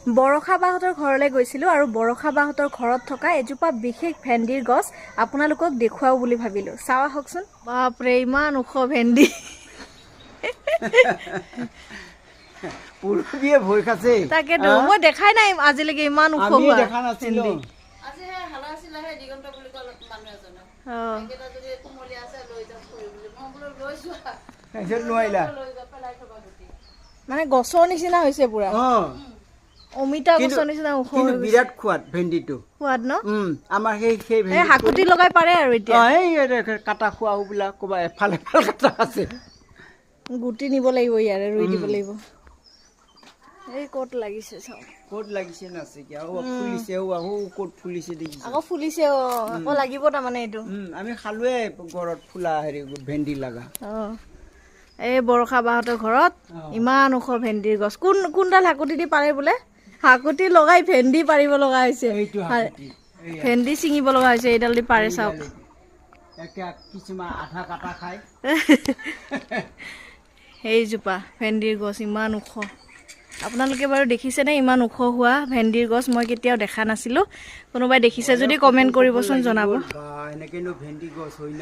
বৰষা বাহঁতৰ ঘৰলৈ গৈছিলোঁ আৰু বৰষা বাহঁতৰ ঘৰত থকা এজোপা বিশেষ ভেন্দিৰ গছ আপোনালোকক দেখুৱাও বুলি ভাবিলোঁ। চাওঁ আহকচোন। বাপৰে ইমান ওখ ভেন্দি। পুৰুষিয়ে ভয় খাইছে। তাকেতো মই দেখাই নাই আজিলৈকে ইমান ওখ আমি হোৱা দেখা নাছিলোঁ। আজি হে হালা আছিলে হে দিগন্ত বুলি কয় মানুহ এজনে এইকেইটা যদি কোমলি আছে লৈ যাওক ফুৰিবলৈ মই বোলো লৈ যোৱা তাৰপিছত নোৱাৰিলা লৈ যা পেলাই থবা গুটি মানে গছৰ নিচিনা হৈছে পুৰা অমিতা গছৰ নিচিনা ওখ কিন্তু বিৰাট খোৱাদ ভেন্দিটো সোৱাদ ন আমাৰ সেই ভেন্দি হাকুটি লগাই পাৰে আৰু এতিয়া এই কাটা খোৱাও বিলাক ক'বা এফাল এফাল কাটা আছে গুটি নিব লাগিব ইয়াৰে ৰুই দিব লাগিব এই ক'ত লাগিছে চাওঁ ক'ত লাগিছে নাছে কি আৰু ফুলিছে ক'ত ফুলিছে দেখিছে আকৌ ফুলিছে আকৌ লাগিব তাৰমানে এইটো আমি খালোৱে ঘৰত ফুলা হেৰি ভেন্দি লগা এই বৰষা বাহঁতৰ ঘৰত ইমান ওখ ভেন্দিৰ গছ কোনডাল হাকুটি দি পাৰে বোলে হাকুটি লগাই ভেন্দি পাৰিব লগা হৈছে ভেন্দি ছিঙিব লগা হৈছে এইডাল দি পাৰে চাওক কিছুমান আধা কাটা খায় সেইজোপা ভেন্দিৰ গছ ইমান ওখ আপোনালোকে বাৰু দেখিছেনে ইমান ওখ হোৱা ভেন্দিৰ গছ মই কেতিয়াও দেখা নাছিলোঁ কোনোবাই দেখিছে যদি কমেণ্ট কৰিবচোন জনাব এনেকৈনো ভেন্দি গছ হয়